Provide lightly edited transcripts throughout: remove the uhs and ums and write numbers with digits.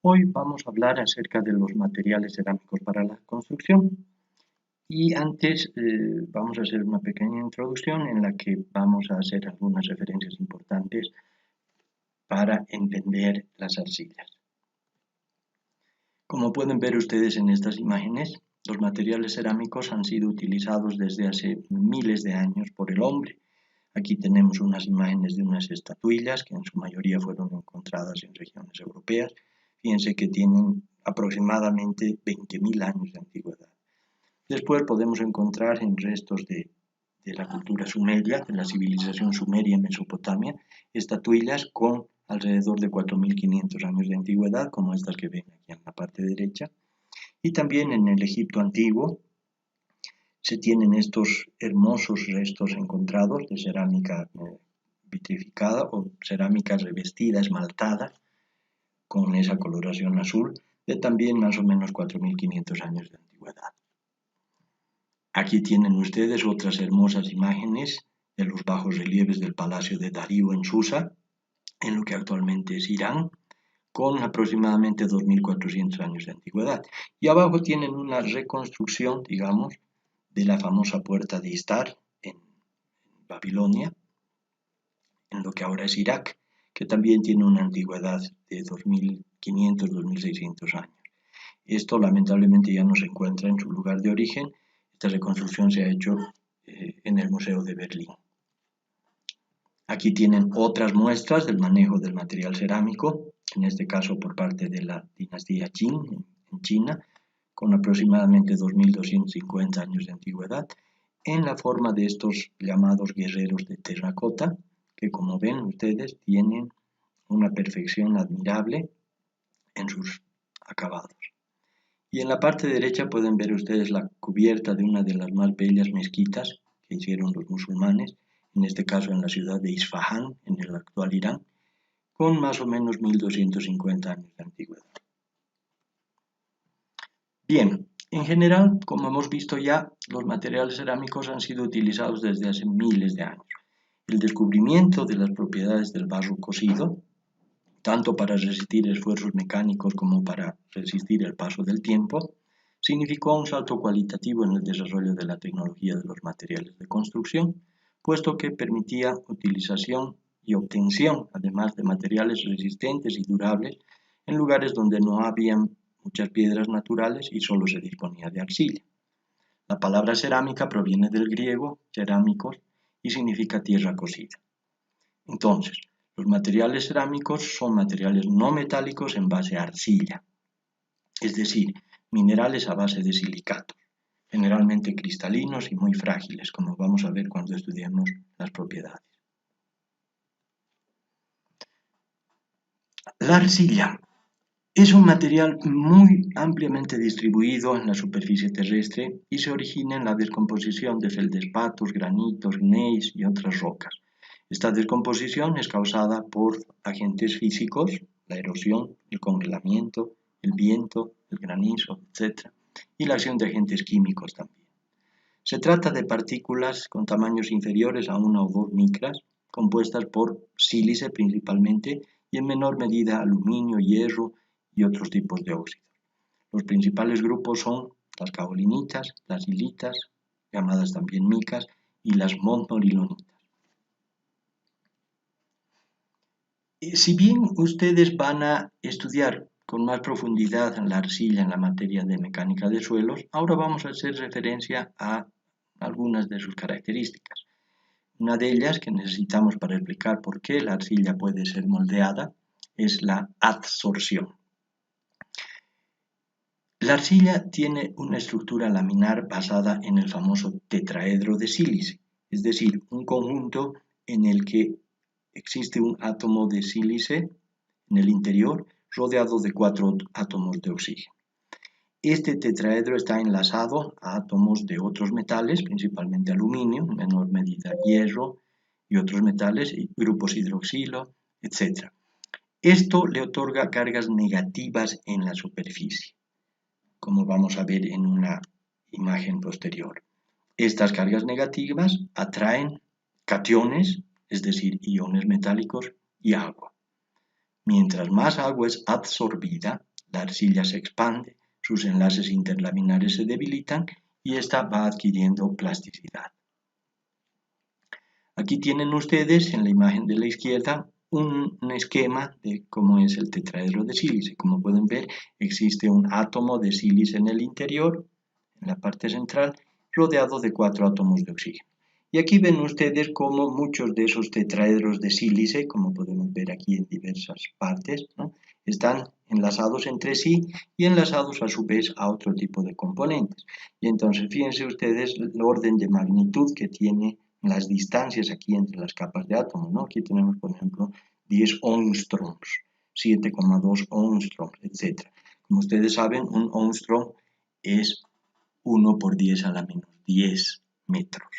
Hoy vamos a hablar acerca de los materiales cerámicos para la construcción. Y antes vamos a hacer una pequeña introducción en la que vamos a hacer algunas referencias importantes para entender las arcillas. Como pueden ver ustedes en estas imágenes, los materiales cerámicos han sido utilizados desde hace miles de años por el hombre. Aquí tenemos unas imágenes de unas estatuillas que en su mayoría fueron encontradas en regiones europeas. Fíjense que tienen aproximadamente 20.000 años de antigüedad. Después podemos encontrar en restos de la cultura sumeria, de la civilización sumeria en Mesopotamia, estatuillas con alrededor de 4.500 años de antigüedad, como estas que ven aquí en la parte derecha. Y también en el Egipto antiguo se tienen estos hermosos restos encontrados de cerámica vitrificada o cerámica revestida, esmaltada, con esa coloración azul, de también más o menos 4.500 años de antigüedad. Aquí tienen ustedes otras hermosas imágenes de los bajos relieves del Palacio de Darío en Susa, en lo que actualmente es Irán, con aproximadamente 2.400 años de antigüedad. Y abajo tienen una reconstrucción, digamos, de la famosa puerta de Istar en Babilonia, en lo que ahora es Irak, que también tiene una antigüedad de 2.500, 2.600 años. Esto lamentablemente ya no se encuentra en su lugar de origen. Esta reconstrucción se ha hecho en el Museo de Berlín. Aquí tienen otras muestras del manejo del material cerámico, en este caso por parte de la dinastía Qin en China, con aproximadamente 2.250 años de antigüedad, en la forma de estos llamados guerreros de terracota, que como ven ustedes tienen una perfección admirable en sus acabados. Y en la parte derecha pueden ver ustedes la cubierta de una de las más bellas mezquitas que hicieron los musulmanes, en este caso en la ciudad de Isfahán, en el actual Irán, con más o menos 1.250 años de antigüedad. Bien, en general, como hemos visto ya, los materiales cerámicos han sido utilizados desde hace miles de años. El descubrimiento de las propiedades del barro cocido, tanto para resistir esfuerzos mecánicos como para resistir el paso del tiempo, significó un salto cualitativo en el desarrollo de la tecnología de los materiales de construcción, puesto que permitía utilización y obtención, además de materiales resistentes y durables, en lugares donde no habían muchas piedras naturales y solo se disponía de arcilla. La palabra cerámica proviene del griego cerámicos y significa tierra cocida. Entonces, los materiales cerámicos son materiales no metálicos en base a arcilla, es decir, minerales a base de silicatos, generalmente cristalinos y muy frágiles, como vamos a ver cuando estudiemos las propiedades. La arcilla es un material muy ampliamente distribuido en la superficie terrestre y se origina en la descomposición de feldespatos, granitos, gneiss y otras rocas. Esta descomposición es causada por agentes físicos, la erosión, el congelamiento, el viento, el granizo, etc., y la acción de agentes químicos también. Se trata de partículas con tamaños inferiores a 1 o 2 micras, compuestas por sílice principalmente y en menor medida aluminio, hierro y otros tipos de óxidos. Los principales grupos son las kaolinitas, las hilitas, llamadas también micas, y las montmorillonitas. Si bien ustedes van a estudiar con más profundidad la arcilla en la materia de mecánica de suelos, ahora vamos a hacer referencia a algunas de sus características. Una de ellas que necesitamos para explicar por qué la arcilla puede ser moldeada es la adsorción. La arcilla tiene una estructura laminar basada en el famoso tetraedro de sílice, es decir, un conjunto en el que existe un átomo de sílice en el interior rodeado de 4 átomos de oxígeno. Este tetraedro está enlazado a átomos de otros metales, principalmente aluminio, en menor medida hierro y otros metales, y grupos hidroxilo, etc. Esto le otorga cargas negativas en la superficie, como vamos a ver en una imagen posterior. Estas cargas negativas atraen cationes, es decir, iones metálicos y agua. Mientras más agua es absorbida, la arcilla se expande, sus enlaces interlaminares se debilitan y esta va adquiriendo plasticidad. Aquí tienen ustedes en la imagen de la izquierda un esquema de cómo es el tetraedro de sílice. Como pueden ver, existe un átomo de sílice en el interior, en la parte central, rodeado de 4 átomos de oxígeno. Y aquí ven ustedes cómo muchos de esos tetraedros de sílice, como podemos ver aquí en diversas partes, ¿no?, están enlazados entre sí y enlazados a su vez a otro tipo de componentes. Y entonces fíjense ustedes el orden de magnitud que tiene las distancias aquí entre las capas de átomos, ¿no? Aquí tenemos, por ejemplo, 10 angstroms, 7,2 angstroms, etc. Como ustedes saben, un angstrom es 1 por 10 a la menos 10 metros.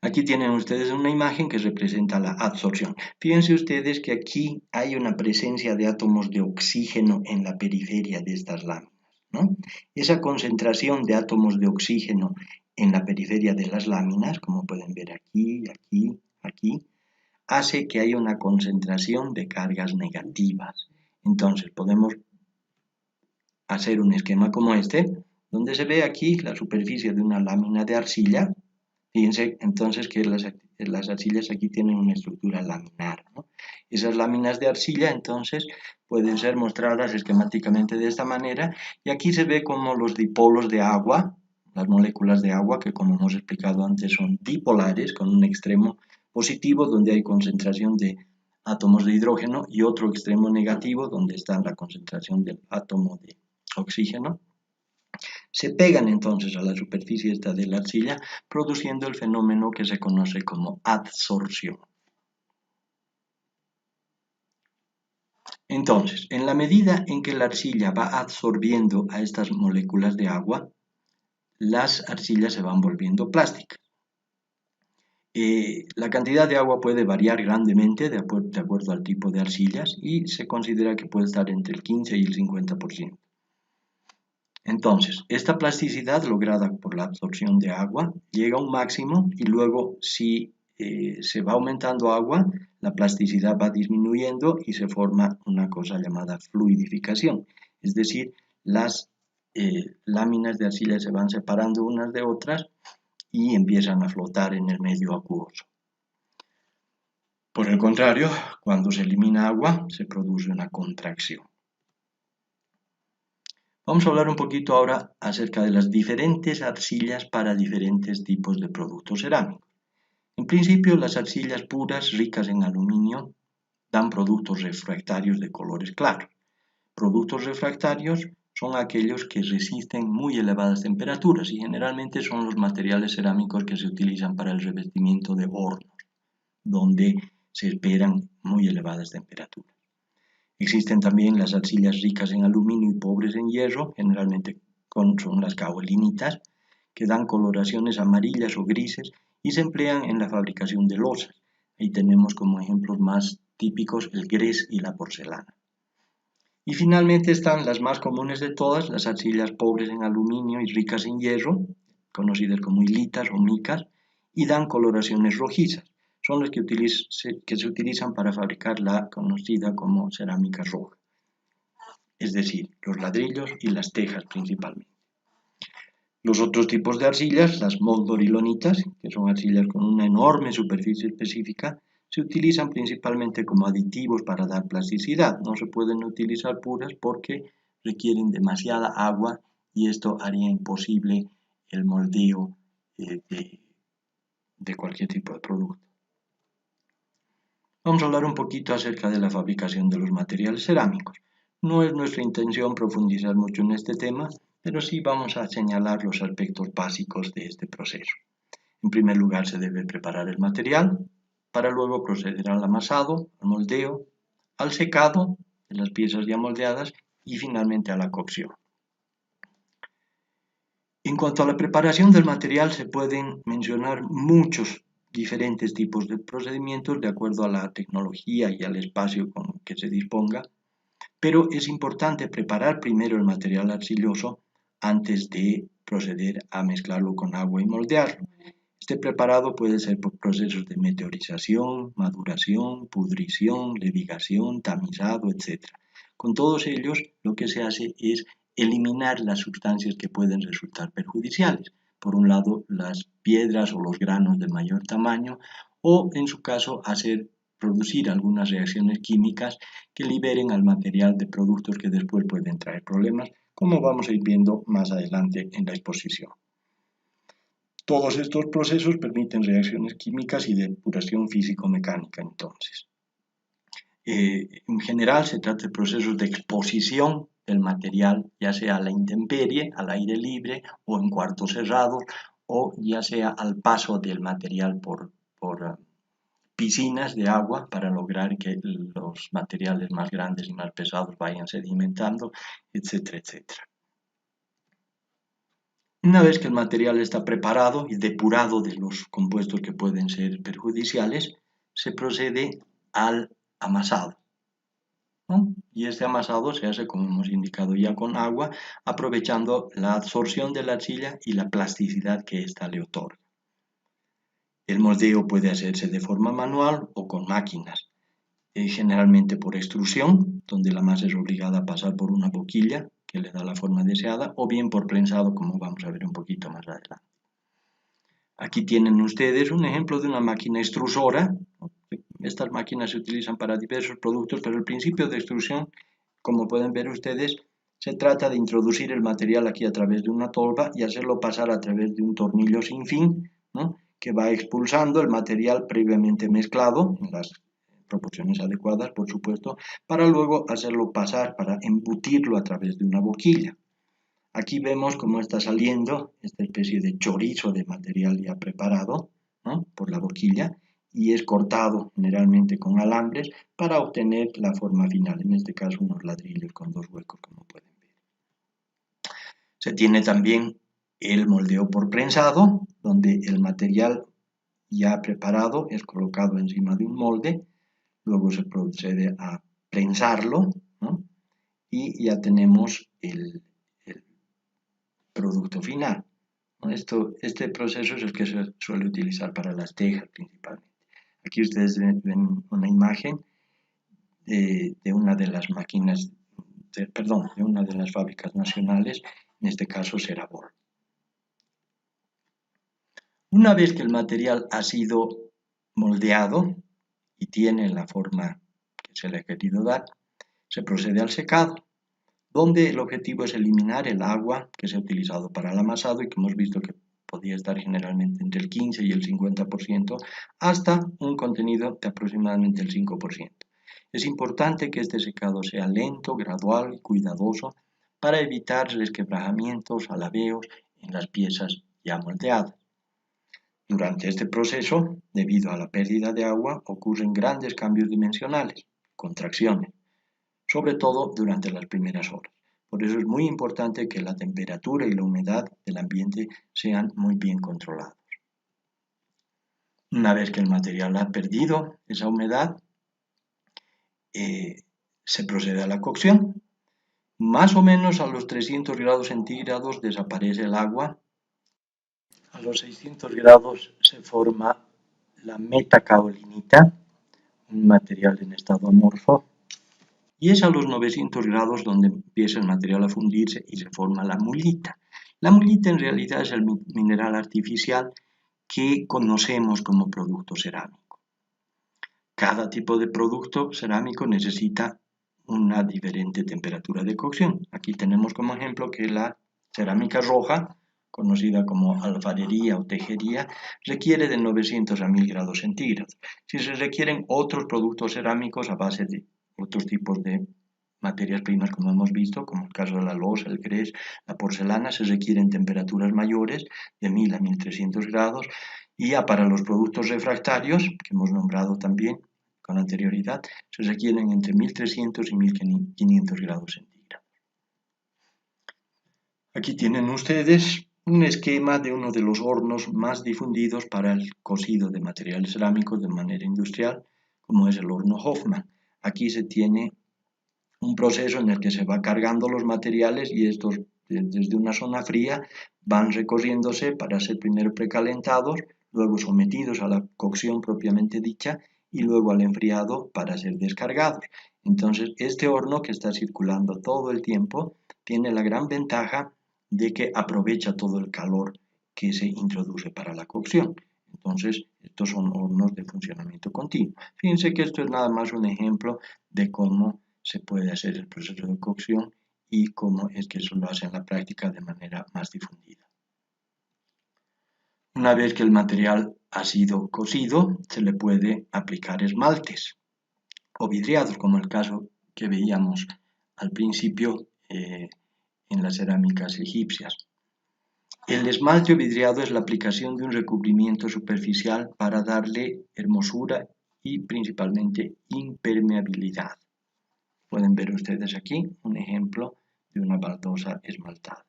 Aquí tienen ustedes una imagen que representa la absorción. Fíjense ustedes que aquí hay una presencia de átomos de oxígeno en la periferia de estas láminas, ¿no? Esa concentración de átomos de oxígeno en la periferia de las láminas, como pueden ver aquí, aquí, aquí, hace que haya una concentración de cargas negativas. Entonces podemos hacer un esquema como este, donde se ve aquí la superficie de una lámina de arcilla. Fíjense entonces que las arcillas aquí tienen una estructura laminar, ¿no? Esas láminas de arcilla entonces pueden ser mostradas esquemáticamente de esta manera, y aquí se ve como los dipolos de agua, las moléculas de agua, que como hemos explicado antes son dipolares, con un extremo positivo donde hay concentración de átomos de hidrógeno y otro extremo negativo donde está la concentración del átomo de oxígeno. Se pegan entonces a la superficie esta de la arcilla, produciendo el fenómeno que se conoce como adsorción. Entonces, en la medida en que la arcilla va absorbiendo a estas moléculas de agua, las arcillas se van volviendo plásticas. La cantidad de agua puede variar grandemente de acuerdo al tipo de arcillas y se considera que puede estar entre el 15 y el 50%. Entonces, esta plasticidad lograda por la absorción de agua llega a un máximo y luego si se va aumentando agua, la plasticidad va disminuyendo y se forma una cosa llamada fluidificación. Es decir, las láminas de arcilla se van separando unas de otras y empiezan a flotar en el medio acuoso. Por el contrario, cuando se elimina agua, se produce una contracción. Vamos a hablar un poquito ahora acerca de las diferentes arcillas para diferentes tipos de productos cerámicos. En principio, las arcillas puras ricas en aluminio dan productos refractarios de colores claros. Productos refractarios son aquellos que resisten muy elevadas temperaturas y generalmente son los materiales cerámicos que se utilizan para el revestimiento de hornos, donde se esperan muy elevadas temperaturas. Existen también las arcillas ricas en aluminio y pobres en hierro, generalmente son las kaolinitas, que dan coloraciones amarillas o grises y se emplean en la fabricación de losas. Ahí tenemos como ejemplos más típicos el grés y la porcelana. Y finalmente están las más comunes de todas, las arcillas pobres en aluminio y ricas en hierro, conocidas como hilitas o micas, y dan coloraciones rojizas. Son las que se utilizan para fabricar la conocida como cerámica roja, es decir, los ladrillos y las tejas principalmente. Los otros tipos de arcillas, las moldorilonitas, que son arcillas con una enorme superficie específica, se utilizan principalmente como aditivos para dar plasticidad. No se pueden utilizar puras porque requieren demasiada agua y esto haría imposible el moldeo de cualquier tipo de producto. Vamos a hablar un poquito acerca de la fabricación de los materiales cerámicos. No es nuestra intención profundizar mucho en este tema, pero sí vamos a señalar los aspectos básicos de este proceso. En primer lugar, se debe preparar el material para luego proceder al amasado, al moldeo, al secado de las piezas ya moldeadas y finalmente a la cocción. En cuanto a la preparación del material, se pueden mencionar muchos diferentes tipos de procedimientos de acuerdo a la tecnología y al espacio con que se disponga, pero es importante preparar primero el material arcilloso antes de proceder a mezclarlo con agua y moldearlo. Este preparado puede ser por procesos de meteorización, maduración, pudrición, levigación, tamizado, etc. Con todos ellos, lo que se hace es eliminar las sustancias que pueden resultar perjudiciales. Por un lado, las piedras o los granos de mayor tamaño, o en su caso, producir algunas reacciones químicas que liberen al material de productos que después pueden traer problemas, como vamos a ir viendo más adelante en la exposición. Todos estos procesos permiten reacciones químicas y depuración físico-mecánica, entonces. En general se trata de procesos de exposición del material, ya sea a la intemperie, al aire libre o en cuartos cerrados, o ya sea al paso del material por piscinas de agua para lograr que los materiales más grandes y más pesados vayan sedimentando, etcétera, etcétera. Una vez que el material está preparado y depurado de los compuestos que pueden ser perjudiciales, se procede al amasado, ¿no? Y este amasado se hace, como hemos indicado ya, con agua, aprovechando la absorción de la arcilla y la plasticidad que ésta le otorga. El moldeo puede hacerse de forma manual o con máquinas, generalmente por extrusión, donde la masa es obligada a pasar por una boquilla que le da la forma deseada, o bien por prensado, como vamos a ver un poquito más adelante. Aquí tienen ustedes un ejemplo de una máquina extrusora. Estas máquinas se utilizan para diversos productos, pero el principio de extrusión, como pueden ver ustedes, se trata de introducir el material aquí a través de una tolva y hacerlo pasar a través de un tornillo sin fin, ¿no?, que va expulsando el material previamente mezclado en las proporciones adecuadas, por supuesto, para luego hacerlo pasar, para embutirlo a través de una boquilla. Aquí vemos cómo está saliendo esta especie de chorizo de material ya preparado, ¿no?, por la boquilla, y es cortado generalmente con alambres para obtener la forma final, en este caso unos ladrillos con dos huecos, como pueden ver. Se tiene también el moldeo por prensado, donde el material ya preparado es colocado encima de un molde, luego se procede a prensarlo, ¿no?, y ya tenemos el producto final. Este proceso es el que se suele utilizar para las tejas principalmente. Aquí ustedes ven una imagen de una de las máquinas, de una de las fábricas nacionales, en este caso Serabor. Una vez que el material ha sido moldeado y tiene la forma que se le ha querido dar, se procede al secado, donde el objetivo es eliminar el agua que se ha utilizado para el amasado y que hemos visto que podía estar generalmente entre el 15 y el 50%, hasta un contenido de aproximadamente el 5%. Es importante que este secado sea lento, gradual y cuidadoso para evitar resquebrajamientos, alabeos en las piezas ya moldeadas. Durante este proceso, debido a la pérdida de agua, ocurren grandes cambios dimensionales, contracciones, sobre todo durante las primeras horas. Por eso es muy importante que la temperatura y la humedad del ambiente sean muy bien controlados. Una vez que el material ha perdido esa humedad, se procede a la cocción. Más o menos a los 300 grados centígrados desaparece el agua. A los 600 grados se forma la metacaolinita, un material en estado amorfo. Y es a los 900 grados donde empieza el material a fundirse y se forma la mulita. La mulita en realidad es el mineral artificial que conocemos como producto cerámico. Cada tipo de producto cerámico necesita una diferente temperatura de cocción. Aquí tenemos como ejemplo que la cerámica roja, conocida como alfarería o tejería, requiere de 900 a 1000 grados centígrados. Si se requieren otros productos cerámicos a base de otros tipos de materias primas, como hemos visto, como el caso de la loza, el grés, la porcelana, se requieren temperaturas mayores de 1000 a 1300 grados, y ya para los productos refractarios, que hemos nombrado también con anterioridad, se requieren entre 1300 y 1500 grados centígrados. Aquí tienen ustedes un esquema de uno de los hornos más difundidos para el cocido de materiales cerámicos de manera industrial, como es el horno Hoffman. Aquí se tiene un proceso en el que se va cargando los materiales y estos desde una zona fría van recorriéndose para ser primero precalentados, luego sometidos a la cocción propiamente dicha y luego al enfriado para ser descargados. Entonces, este horno que está circulando todo el tiempo tiene la gran ventaja de que aprovecha todo el calor que se introduce para la cocción. Entonces, estos son hornos de funcionamiento continuo. Fíjense que esto es nada más un ejemplo de cómo se puede hacer el proceso de cocción y cómo es que eso lo hace en la práctica de manera más difundida. Una vez que el material ha sido cocido, se le puede aplicar esmaltes o vidriados, como el caso que veíamos al principio en las cerámicas egipcias. El esmalte o vidriado es la aplicación de un recubrimiento superficial para darle hermosura y principalmente impermeabilidad. Pueden ver ustedes aquí un ejemplo de una baldosa esmaltada.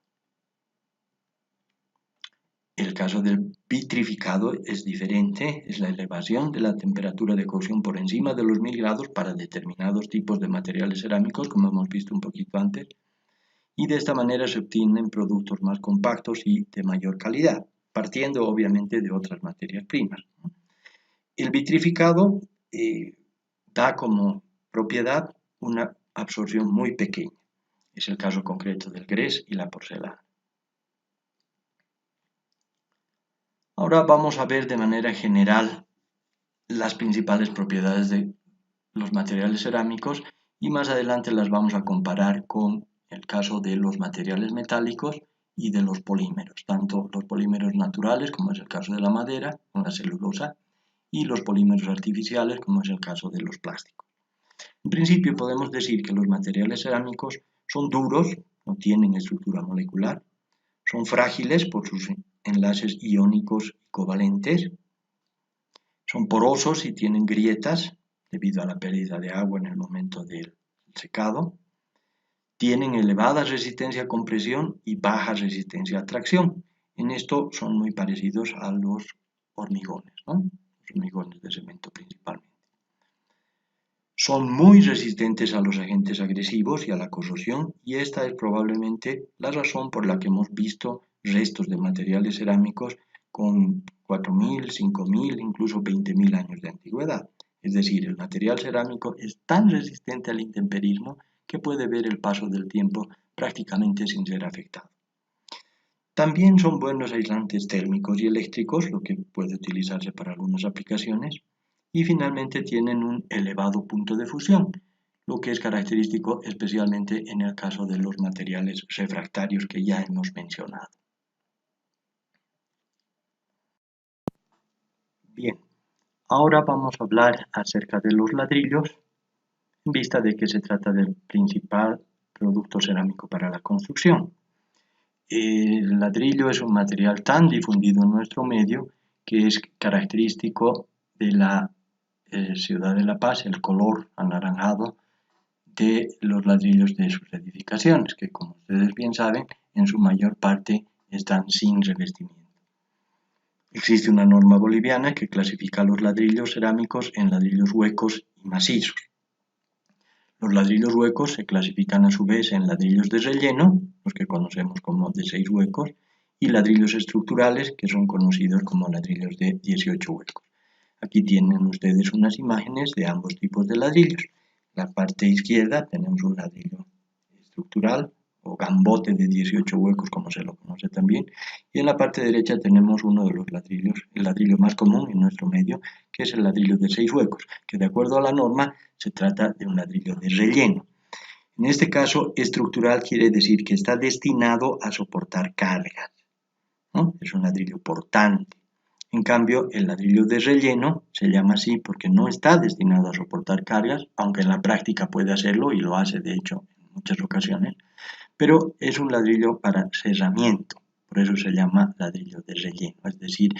El caso del vitrificado es diferente, es la elevación de la temperatura de cocción por encima de los 1000 grados para determinados tipos de materiales cerámicos, como hemos visto un poquito antes, y de esta manera se obtienen productos más compactos y de mayor calidad, partiendo obviamente de otras materias primas. El vitrificado da como propiedad una absorción muy pequeña. Es el caso concreto del grés y la porcelana. Ahora vamos a ver de manera general las principales propiedades de los materiales cerámicos y más adelante las vamos a comparar con el caso de los materiales metálicos y de los polímeros, tanto los polímeros naturales, como es el caso de la madera, con la celulosa, y los polímeros artificiales, como es el caso de los plásticos. En principio podemos decir que los materiales cerámicos son duros, no tienen estructura molecular, son frágiles por sus enlaces iónicos y covalentes, son porosos y tienen grietas debido a la pérdida de agua en el momento del secado, tienen elevada resistencia a compresión y baja resistencia a tracción. En esto son muy parecidos a los hormigones, ¿no? Los hormigones de cemento principalmente. Son muy resistentes a los agentes agresivos y a la corrosión, y esta es probablemente la razón por la que hemos visto restos de materiales cerámicos con 4000, 5000, incluso 20000 años de antigüedad. Es decir, el material cerámico es tan resistente al intemperismo que puede ver el paso del tiempo prácticamente sin ser afectado. También son buenos aislantes térmicos y eléctricos, lo que puede utilizarse para algunas aplicaciones. Y finalmente tienen un elevado punto de fusión, lo que es característico especialmente en el caso de los materiales refractarios que ya hemos mencionado. Bien, ahora vamos a hablar acerca de los ladrillos, en vista de que se trata del principal producto cerámico para la construcción. El ladrillo es un material tan difundido en nuestro medio que es característico de la ciudad de La Paz, el color anaranjado de los ladrillos de sus edificaciones, que como ustedes bien saben, en su mayor parte están sin revestimiento. Existe una norma boliviana que clasifica los ladrillos cerámicos en ladrillos huecos y macizos. Los ladrillos huecos se clasifican a su vez en ladrillos de relleno, los que conocemos como de 6 huecos, y ladrillos estructurales, que son conocidos como ladrillos de 18 huecos. Aquí tienen ustedes unas imágenes de ambos tipos de ladrillos. En la parte izquierda tenemos un ladrillo estructural o gambote de 18 huecos, como se lo conoce también, y en la parte derecha tenemos uno de los ladrillos, el ladrillo más común en nuestro medio, que es el ladrillo de 6 huecos, que de acuerdo a la norma se trata de un ladrillo de relleno. En este caso, estructural quiere decir que está destinado a soportar cargas, ¿no? Es un ladrillo portante. En cambio, el ladrillo de relleno se llama así porque no está destinado a soportar cargas, aunque en la práctica puede hacerlo y lo hace de hecho en muchas ocasiones, pero es un ladrillo para cerramiento, por eso se llama ladrillo de relleno, es decir,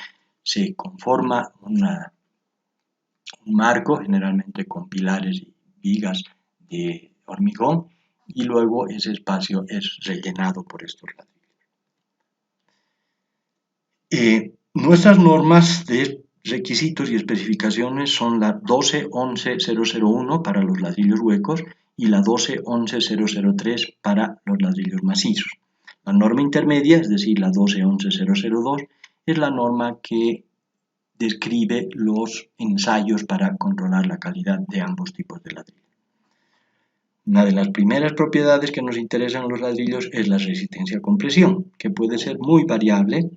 se conforma un marco generalmente con pilares y vigas de hormigón y luego ese espacio es rellenado por estos ladrillos. Nuestras normas de requisitos y especificaciones son la 12-11-001 para los ladrillos huecos y la 12-11-003 para los ladrillos macizos. La norma intermedia, es decir, la 12-11-002, es la norma que describe los ensayos para controlar la calidad de ambos tipos de ladrillo. Una de las primeras propiedades que nos interesan en los ladrillos es la resistencia a compresión, que puede ser muy variable.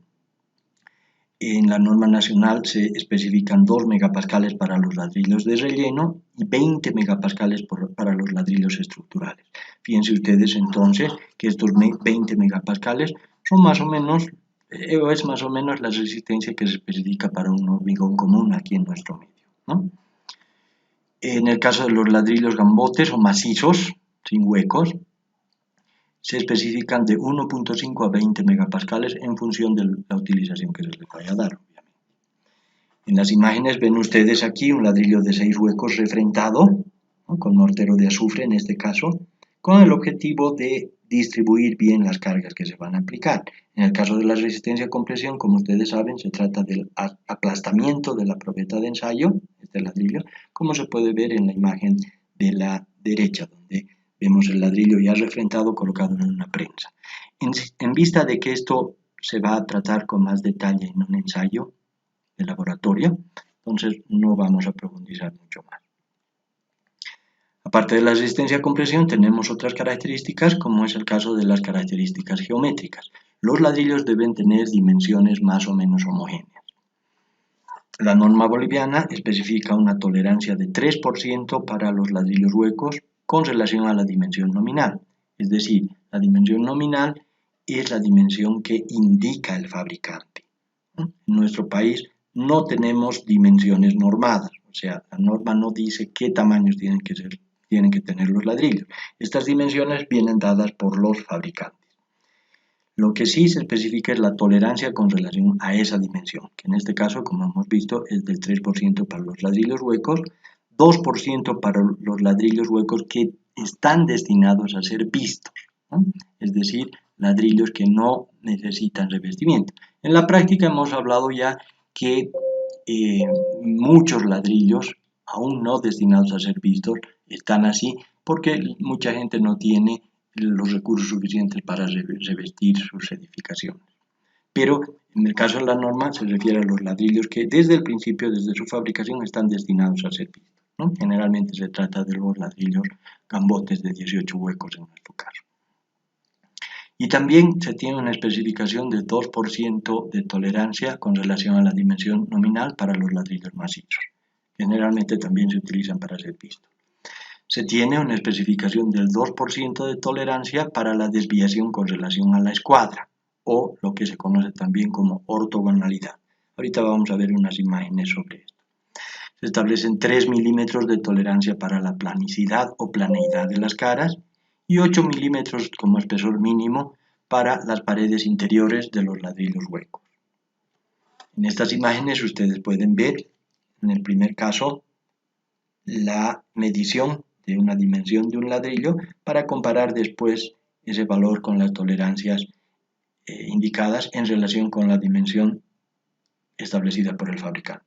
En la norma nacional se especifican 2 megapascales para los ladrillos de relleno y 20 megapascales para los ladrillos estructurales. Fíjense ustedes entonces que estos 20 megapascales son más o menos, es más o menos la resistencia que se especifica para un hormigón común aquí en nuestro medio, ¿no? En el caso de los ladrillos gambotes o macizos, sin huecos, se especifican de 1.5 a 20 megapascales en función de la utilización que se les vaya a dar, obviamente. En las imágenes ven ustedes aquí un ladrillo de 6 huecos refrentado, ¿no?, con mortero de azufre en este caso, con el objetivo de distribuir bien las cargas que se van a aplicar. En el caso de la resistencia a compresión, como ustedes saben, se trata del aplastamiento de la probeta de ensayo, este ladrillo, como se puede ver en la imagen de la derecha, donde vemos el ladrillo ya refrentado colocado en una prensa. En vista de que esto se va a tratar con más detalle en un ensayo de laboratorio, entonces no vamos a profundizar mucho más. Aparte de la resistencia a compresión, tenemos otras características, como es el caso de las características geométricas. Los ladrillos deben tener dimensiones más o menos homogéneas. La norma boliviana especifica una tolerancia de 3% para los ladrillos huecos con relación a la dimensión nominal. Es decir, la dimensión nominal es la dimensión que indica el fabricante. En nuestro país no tenemos dimensiones normadas, o sea, la norma no dice qué tamaños tienen que tener los ladrillos. Estas dimensiones vienen dadas por los fabricantes. Lo que sí se especifica es la tolerancia con relación a esa dimensión, que en este caso, como hemos visto, es del 3% para los ladrillos huecos, 2% para los ladrillos huecos que están destinados a ser vistos, ¿no? Es decir, ladrillos que no necesitan revestimiento. En la práctica hemos hablado ya que muchos ladrillos, aún no destinados a ser vistos, están así porque mucha gente no tiene los recursos suficientes para revestir sus edificaciones. Pero en el caso de la norma se refiere a los ladrillos que desde el principio, desde su fabricación, están destinados a ser vistos, ¿no? Generalmente se trata de los ladrillos gambotes de 18 huecos en nuestro caso. Y también se tiene una especificación de 2% de tolerancia con relación a la dimensión nominal para los ladrillos macizos. Generalmente también se utilizan para ser vistos. Se tiene una especificación del 2% de tolerancia para la desviación con relación a la escuadra, o lo que se conoce también como ortogonalidad. Ahorita vamos a ver unas imágenes sobre esto. Se establecen 3 milímetros de tolerancia para la planicidad o planeidad de las caras y 8 milímetros como espesor mínimo para las paredes interiores de los ladrillos huecos. En estas imágenes ustedes pueden ver, en el primer caso, la medición de una dimensión de un ladrillo para comparar después ese valor con las tolerancias indicadas en relación con la dimensión establecida por el fabricante.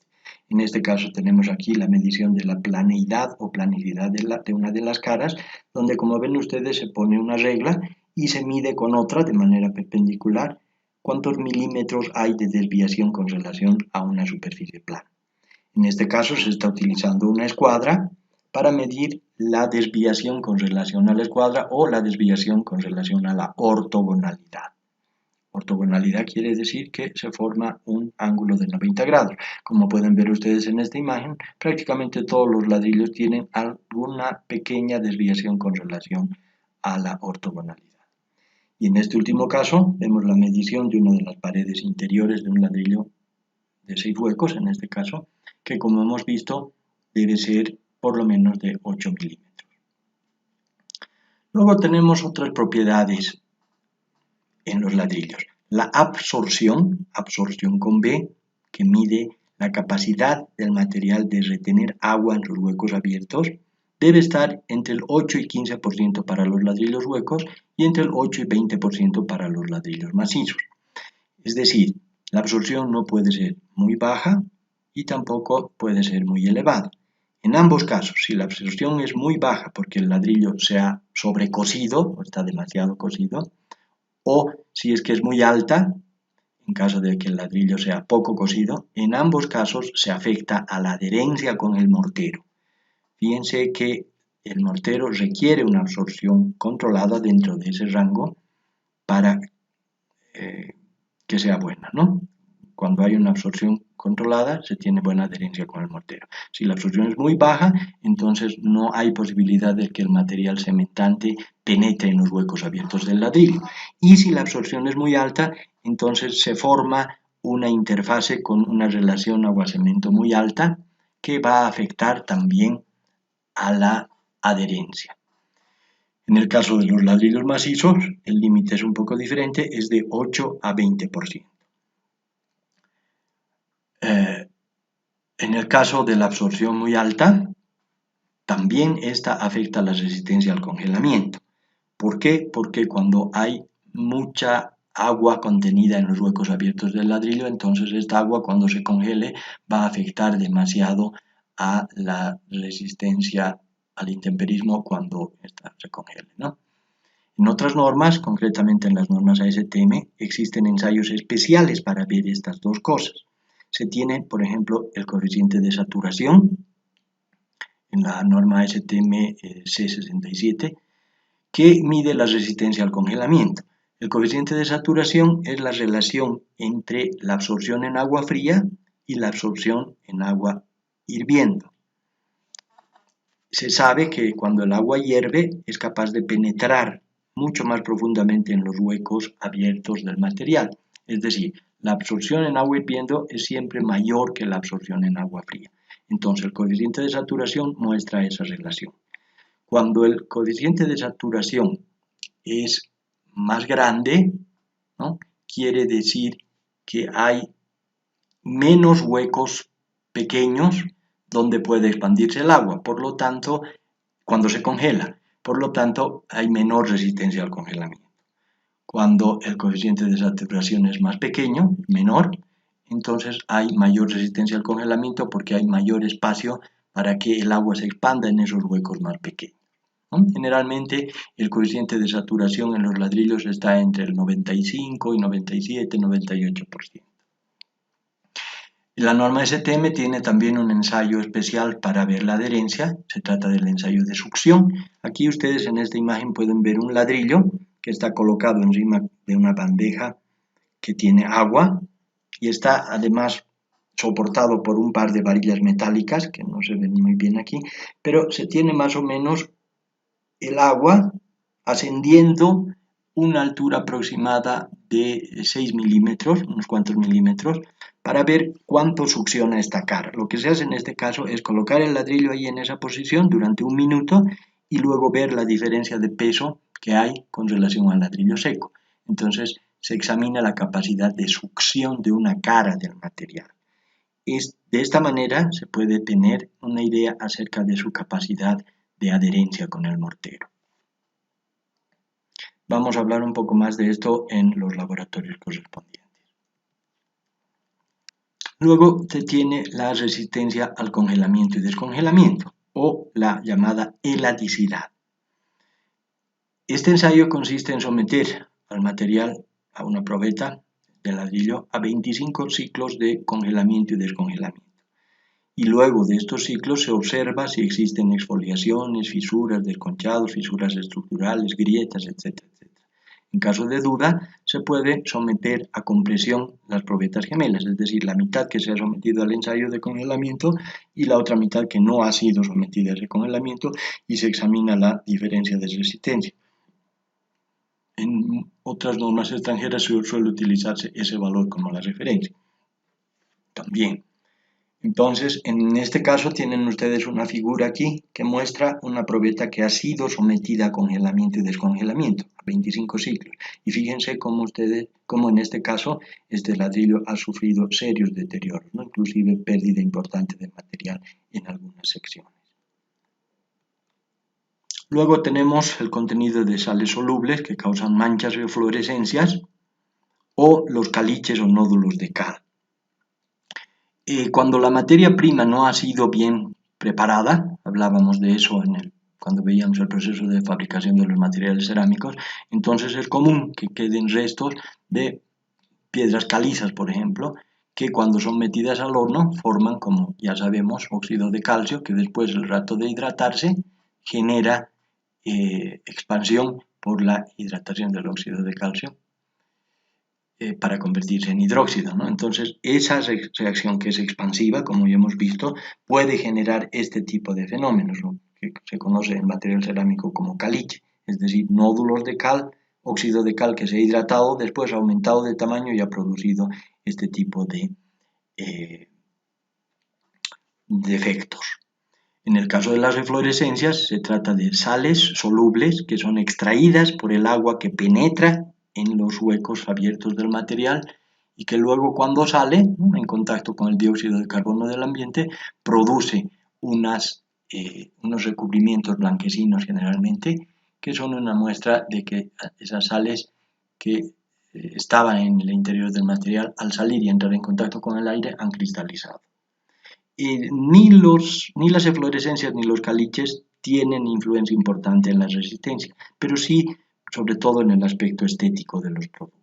En este caso tenemos aquí la medición de la planeidad o planicidad de una de las caras, donde como ven ustedes se pone una regla y se mide con otra de manera perpendicular cuántos milímetros hay de desviación con relación a una superficie plana. En este caso se está utilizando una escuadra para medir la desviación con relación a la escuadra o la desviación con relación a la ortogonalidad. Ortogonalidad quiere decir que se forma un ángulo de 90 grados. Como pueden ver ustedes en esta imagen, prácticamente todos los ladrillos tienen alguna pequeña desviación con relación a la ortogonalidad. Y en este último caso vemos la medición de una de las paredes interiores de un ladrillo de 6 huecos, en este caso, que como hemos visto debe ser por lo menos de 8 milímetros. Luego tenemos otras propiedades en los ladrillos. La absorción con B, que mide la capacidad del material de retener agua en sus huecos abiertos, debe estar entre el 8 y 15% para los ladrillos huecos y entre el 8 y 20% para los ladrillos macizos. Es decir, la absorción no puede ser muy baja y tampoco puede ser muy elevada. En ambos casos, si la absorción es muy baja porque el ladrillo se ha sobrecocido o está demasiado cocido, o si es que es muy alta, en caso de que el ladrillo sea poco cocido, en ambos casos se afecta a la adherencia con el mortero. Fíjense que el mortero requiere una absorción controlada dentro de ese rango para que sea buena, ¿no? Cuando hay una absorción controlada, se tiene buena adherencia con el mortero. Si la absorción es muy baja, entonces no hay posibilidad de que el material cementante penetre en los huecos abiertos del ladrillo. Y si la absorción es muy alta, entonces se forma una interfase con una relación agua-cemento muy alta que va a afectar también a la adherencia. En el caso de los ladrillos macizos, el límite es un poco diferente, es de 8 a 20%. En el caso de la absorción muy alta, también esta afecta la resistencia al congelamiento. ¿Por qué? Porque cuando hay mucha agua contenida en los huecos abiertos del ladrillo, entonces esta agua cuando se congele va a afectar demasiado a la resistencia al intemperismo cuando esta se congele, ¿no? En otras normas, concretamente en las normas ASTM, existen ensayos especiales para ver estas dos cosas. Se tiene, por ejemplo, el coeficiente de saturación en la norma ASTM C67, que mide la resistencia al congelamiento. El coeficiente de saturación es la relación entre la absorción en agua fría y la absorción en agua hirviendo. Se sabe que cuando el agua hierve es capaz de penetrar mucho más profundamente en los huecos abiertos del material. Es decir, la absorción en agua hirviendo es siempre mayor que la absorción en agua fría. Entonces el coeficiente de saturación muestra esa relación. Cuando el coeficiente de saturación es más grande, ¿no? Quiere decir que hay menos huecos pequeños donde puede expandirse el agua, por lo tanto, cuando se congela, por lo tanto, hay menor resistencia al congelamiento. Cuando el coeficiente de saturación es más pequeño, menor, entonces hay mayor resistencia al congelamiento porque hay mayor espacio para que el agua se expanda en esos huecos más pequeños. Generalmente el coeficiente de saturación en los ladrillos está entre el 95 y 97, 98%. La norma STM tiene también un ensayo especial para ver la adherencia, se trata del ensayo de succión. Aquí ustedes en esta imagen pueden ver un ladrillo que está colocado encima de una bandeja que tiene agua y está además soportado por un par de varillas metálicas que no se ven muy bien aquí, pero se tiene más o menos el agua ascendiendo una altura aproximada de 6 milímetros, unos cuantos milímetros, para ver cuánto succiona esta cara. Lo que se hace en este caso es colocar el ladrillo ahí en esa posición durante un minuto y luego ver la diferencia de peso que hay con relación al ladrillo seco. Entonces se examina la capacidad de succión de una cara del material. De esta manera se puede tener una idea acerca de su capacidad de adherencia con el mortero. Vamos a hablar un poco más de esto en los laboratorios correspondientes. Luego se tiene la resistencia al congelamiento y descongelamiento, o la llamada eladicidad. Este ensayo consiste en someter al material a una probeta de ladrillo a 25 ciclos de congelamiento y descongelamiento. Y luego de estos ciclos se observa si existen exfoliaciones, fisuras, desconchados, fisuras estructurales, grietas, etc. En caso de duda, se puede someter a compresión las probetas gemelas, es decir, la mitad que se ha sometido al ensayo de congelamiento y la otra mitad que no ha sido sometida a ese congelamiento y se examina la diferencia de resistencia. En otras normas extranjeras suele utilizarse ese valor como la referencia. También. Entonces, en este caso tienen ustedes una figura aquí que muestra una probeta que ha sido sometida a congelamiento y descongelamiento, a 25 ciclos. Y fíjense cómo en este caso este ladrillo ha sufrido serios deterioros, ¿no? Inclusive pérdida importante de material en algunas secciones. Luego tenemos el contenido de sales solubles que causan manchas o fluorescencias o los caliches o nódulos de cal. Cuando la materia prima no ha sido bien preparada, hablábamos de eso cuando veíamos el proceso de fabricación de los materiales cerámicos, entonces es común que queden restos de piedras calizas, por ejemplo, que cuando son metidas al horno forman, como ya sabemos, óxido de calcio, que después el rato de hidratarse genera expansión por la hidratación del óxido de calcio para convertirse en hidróxido, ¿no? Entonces, esa reacción que es expansiva, como ya hemos visto, puede generar este tipo de fenómenos, ¿no? Que se conoce en material cerámico como caliche, es decir, nódulos de cal, óxido de cal que se ha hidratado, después ha aumentado de tamaño y ha producido este tipo de efectos. En el caso de las eflorescencias, se trata de sales solubles que son extraídas por el agua que penetra en los huecos abiertos del material y que luego cuando sale en contacto con el dióxido de carbono del ambiente produce unos recubrimientos blanquecinos generalmente que son una muestra de que esas sales que estaban en el interior del material al salir y entrar en contacto con el aire han cristalizado. Ni las eflorescencias ni los caliches tienen influencia importante en la resistencia, pero sí, sobre todo en el aspecto estético de los productos.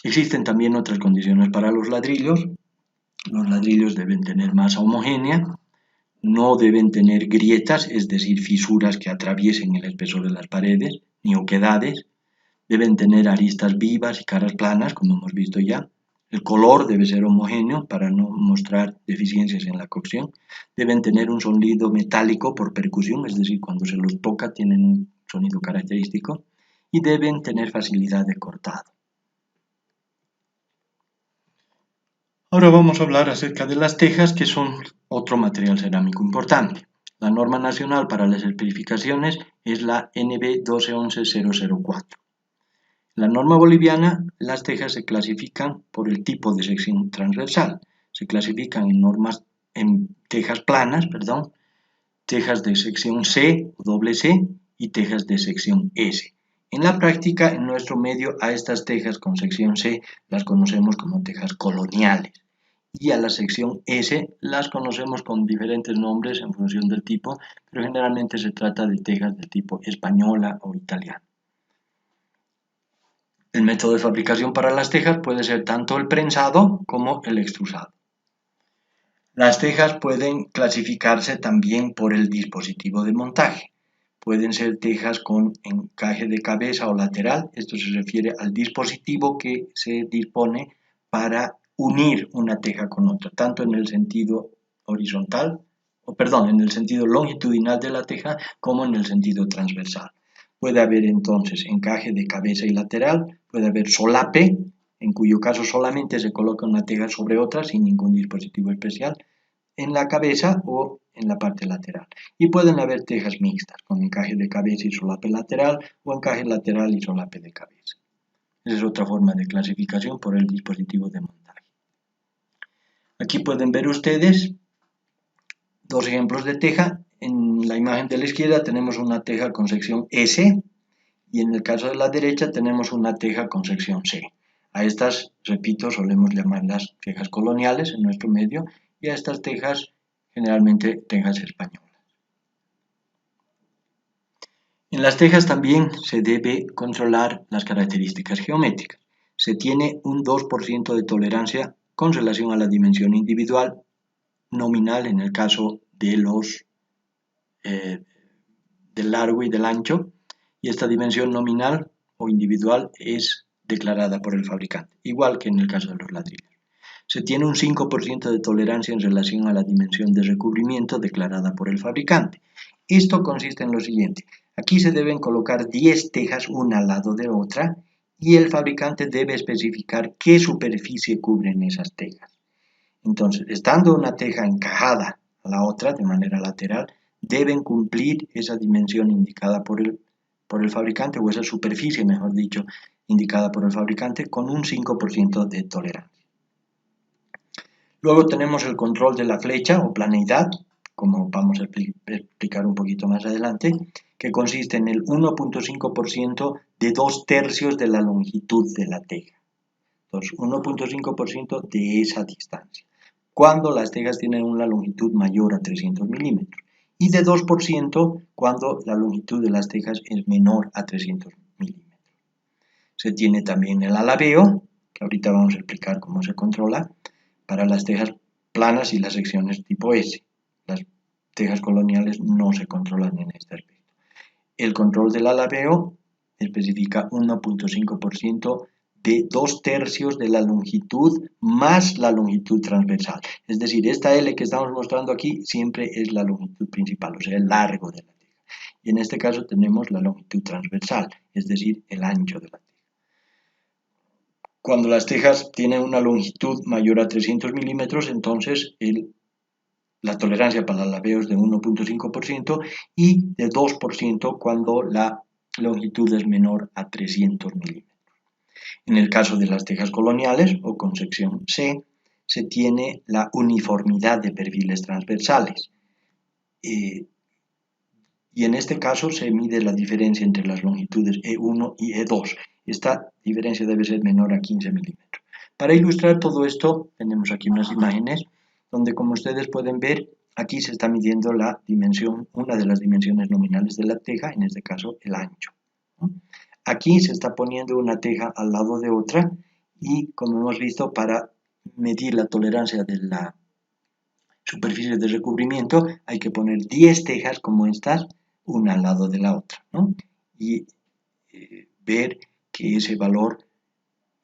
Existen también otras condiciones para los ladrillos. Los ladrillos deben tener masa homogénea, no deben tener grietas, es decir, fisuras que atraviesen el espesor de las paredes, ni oquedades. Deben tener aristas vivas y caras planas, como hemos visto ya. El color debe ser homogéneo para no mostrar deficiencias en la cocción. Deben tener un sonido metálico por percusión, es decir, cuando se los toca tienen un sonido característico. Y deben tener facilidad de cortado. Ahora vamos a hablar acerca de las tejas, que son otro material cerámico importante. La norma nacional para las especificaciones es la NB 1211004. La norma boliviana, las tejas se clasifican por el tipo de sección transversal. Se clasifican en tejas planas, tejas de sección C o doble C y tejas de sección S. En la práctica, en nuestro medio, a estas tejas con sección C las conocemos como tejas coloniales y a la sección S las conocemos con diferentes nombres en función del tipo, pero generalmente se trata de tejas de tipo española o italiana. El método de fabricación para las tejas puede ser tanto el prensado como el extrusado. Las tejas pueden clasificarse también por el dispositivo de montaje. Pueden ser tejas con encaje de cabeza o lateral. Esto se refiere al dispositivo que se dispone para unir una teja con otra, tanto en el sentido horizontal, en el sentido longitudinal de la teja como en el sentido transversal. Puede haber entonces encaje de cabeza y lateral, puede haber solape, en cuyo caso solamente se coloca una teja sobre otra sin ningún dispositivo especial, en la cabeza o en la parte lateral. Y pueden haber tejas mixtas, con encaje de cabeza y solape lateral, o encaje lateral y solape de cabeza. Esa es otra forma de clasificación por el dispositivo de montaje. Aquí pueden ver ustedes dos ejemplos de teja. En la imagen de la izquierda tenemos una teja con sección S y en el caso de la derecha tenemos una teja con sección C. A estas, repito, solemos llamarlas tejas coloniales en nuestro medio y a estas tejas generalmente tejas españolas. En las tejas también se debe controlar las características geométricas. Se tiene un 2% de tolerancia con relación a la dimensión individual nominal en el caso de del largo y del ancho, y esta dimensión nominal o individual es declarada por el fabricante, igual que en el caso de los ladrillos. Se tiene un 5% de tolerancia en relación a la dimensión de recubrimiento declarada por el fabricante. Esto consiste en lo siguiente: aquí se deben colocar 10 tejas una al lado de otra y el fabricante debe especificar qué superficie cubren esas tejas. Entonces, estando una teja encajada a la otra de manera lateral, deben cumplir esa dimensión indicada por el fabricante, o esa superficie, mejor dicho, indicada por el fabricante, con un 5% de tolerancia. Luego tenemos el control de la flecha o planeidad, como vamos a explicar un poquito más adelante, que consiste en el 1.5% de 2/3 de la longitud de la teja. Entonces, 1.5% de esa distancia, cuando las tejas tienen una longitud mayor a 300 milímetros, y de 2% cuando la longitud de las tejas es menor a 300 milímetros. Se tiene también el alabeo, que ahorita vamos a explicar cómo se controla, para las tejas planas y las secciones tipo S. Las tejas coloniales no se controlan en este aspecto. El control del alabeo especifica 1.5% de 2/3 de la longitud más la longitud transversal. Es decir, esta L que estamos mostrando aquí siempre es la longitud principal, o sea, el largo de la teja. Y en este caso tenemos la longitud transversal, es decir, el ancho de la teja. Cuando las tejas tienen una longitud mayor a 300 milímetros, entonces la tolerancia para el alabeo es de 1.5% y de 2% cuando la longitud es menor a 300 milímetros. En el caso de las tejas coloniales o con sección C, se tiene la uniformidad de perfiles transversales. Y en este caso se mide la diferencia entre las longitudes E1 y E2. Esta diferencia debe ser menor a 15 milímetros. Para ilustrar todo esto, tenemos aquí unas imágenes donde, como ustedes pueden ver, aquí se está midiendo la dimensión, una de las dimensiones nominales de la teja, en este caso el ancho. Aquí se está poniendo una teja al lado de otra y, como hemos visto, para medir la tolerancia de la superficie de recubrimiento hay que poner 10 tejas como estas, una al lado de la otra, ¿no? Y ver que ese valor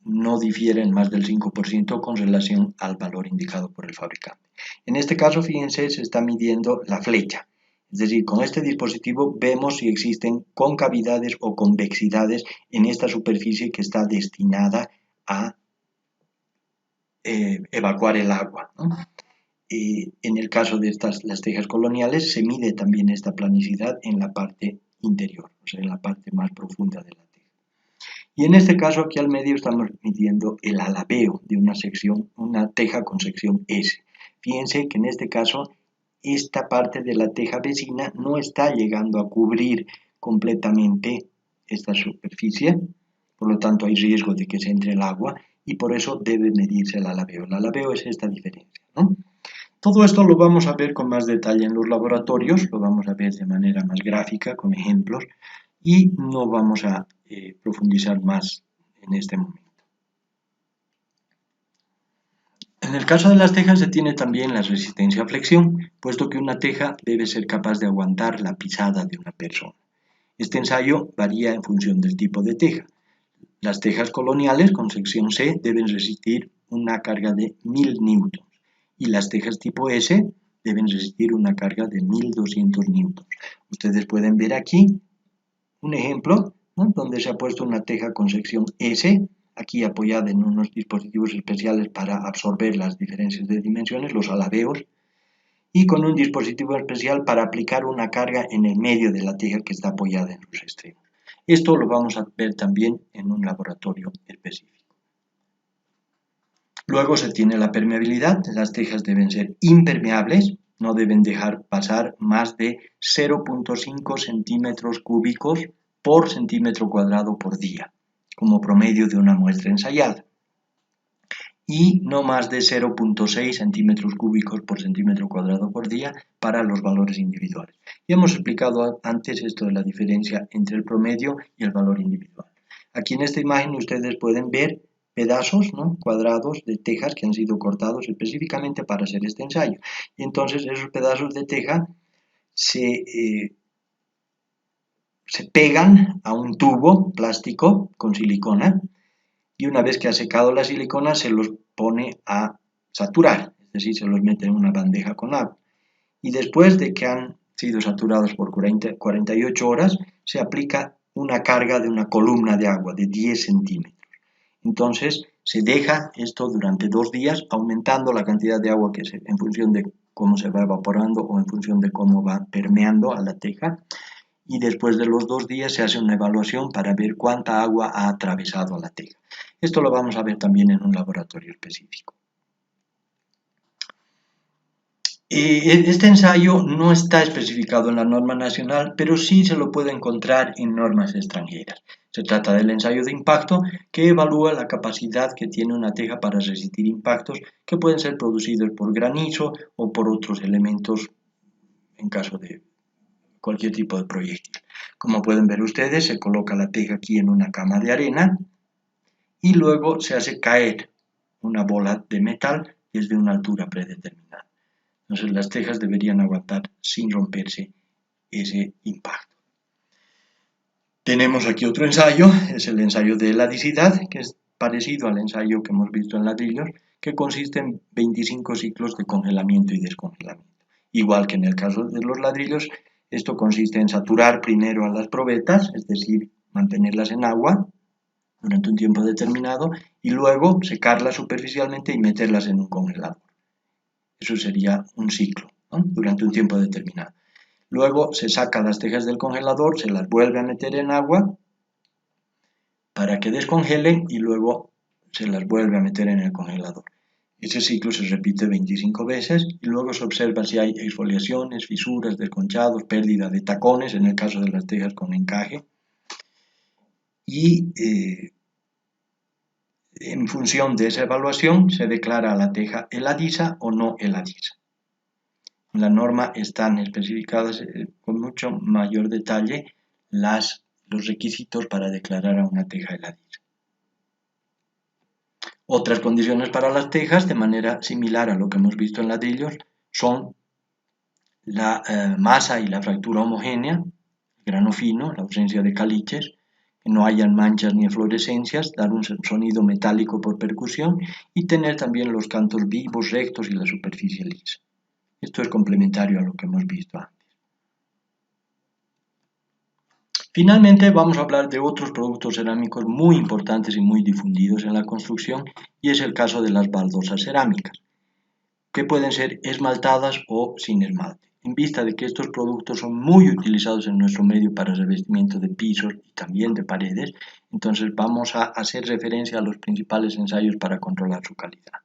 no difiere en más del 5% con relación al valor indicado por el fabricante. En este caso, fíjense, se está midiendo la flecha. Es decir, con este dispositivo vemos si existen concavidades o convexidades en esta superficie que está destinada a evacuar el agua, ¿no? En el caso de las tejas coloniales, se mide también esta planicidad en la parte interior, o sea, en la parte más profunda de la teja. Y en este caso, aquí al medio estamos midiendo el alabeo de una teja con sección S. Fíjense que en este caso, esta parte de la teja vecina no está llegando a cubrir completamente esta superficie, por lo tanto hay riesgo de que se entre el agua y por eso debe medirse el alabeo. El alabeo es esta diferencia, ¿no? Todo esto lo vamos a ver con más detalle en los laboratorios, lo vamos a ver de manera más gráfica, con ejemplos, y no vamos a profundizar más en este momento. En el caso de las tejas se tiene también la resistencia a flexión, puesto que una teja debe ser capaz de aguantar la pisada de una persona. Este ensayo varía en función del tipo de teja. Las tejas coloniales con sección C deben resistir una carga de 1000 newtons y las tejas tipo S deben resistir una carga de 1200 newtons. Ustedes pueden ver aquí un ejemplo, ¿no?, donde se ha puesto una teja con sección S, aquí apoyada en unos dispositivos especiales para absorber las diferencias de dimensiones, los alabeos, y con un dispositivo especial para aplicar una carga en el medio de la teja que está apoyada en sus extremos. Esto lo vamos a ver también en un laboratorio específico. Luego se tiene la permeabilidad. Las tejas deben ser impermeables, no deben dejar pasar más de 0.5 centímetros cúbicos por centímetro cuadrado por día, como promedio de una muestra ensayada, y no más de 0.6 centímetros cúbicos por centímetro cuadrado por día para los valores individuales. Ya hemos explicado antes esto de la diferencia entre el promedio y el valor individual. Aquí en esta imagen ustedes pueden ver pedazos, ¿no?, cuadrados de tejas que han sido cortados específicamente para hacer este ensayo. Y entonces esos pedazos de teja se pegan a un tubo plástico con silicona y una vez que ha secado la silicona se los pone a saturar, es decir, se los mete en una bandeja con agua. Y después de que han sido saturados por 48 horas, se aplica una carga de una columna de agua de 10 centímetros. Entonces se deja esto durante 2 días, aumentando la cantidad de agua en función de cómo se va evaporando o en función de cómo va permeando a la teja. Y después de los 2 días se hace una evaluación para ver cuánta agua ha atravesado a la teja. Esto lo vamos a ver también en un laboratorio específico. Este ensayo no está especificado en la norma nacional, pero sí se lo puede encontrar en normas extranjeras. Se trata del ensayo de impacto, que evalúa la capacidad que tiene una teja para resistir impactos que pueden ser producidos por granizo o por otros elementos en caso de cualquier tipo de proyectil. Como pueden ver ustedes, se coloca la teja aquí en una cama de arena, y luego se hace caer una bola de metal desde una altura predeterminada. Entonces las tejas deberían aguantar sin romperse ese impacto. Tenemos aquí otro ensayo, es el ensayo de heladicidad, que es parecido al ensayo que hemos visto en ladrillos, que consiste en 25 ciclos de congelamiento y descongelamiento. Igual que en el caso de los ladrillos, esto consiste en saturar primero a las probetas, es decir, mantenerlas en agua durante un tiempo determinado, y luego secarlas superficialmente y meterlas en un congelador. Eso sería un ciclo, ¿no? Durante un tiempo determinado. Luego se saca las tejas del congelador, se las vuelve a meter en agua para que descongelen y luego se las vuelve a meter en el congelador. Ese ciclo se repite 25 veces y luego se observa si hay exfoliaciones, fisuras, desconchados, pérdida de tacones, en el caso de las tejas con encaje. Y en función de esa evaluación se declara la teja heladiza o no heladiza. En la norma están especificadas con mucho mayor detalle los requisitos para declarar a una teja heladiza. Otras condiciones para las tejas, de manera similar a lo que hemos visto en ladrillos, son la masa y la fractura homogénea, el grano fino, la ausencia de caliches, que no hayan manchas ni eflorescencias, dar un sonido metálico por percusión y tener también los cantos vivos, rectos y la superficie lisa. Esto es complementario a lo que hemos visto antes. Finalmente vamos a hablar de otros productos cerámicos muy importantes y muy difundidos en la construcción y es el caso de las baldosas cerámicas, que pueden ser esmaltadas o sin esmalte. En vista de que estos productos son muy utilizados en nuestro medio para revestimiento de pisos y también de paredes, entonces vamos a hacer referencia a los principales ensayos para controlar su calidad.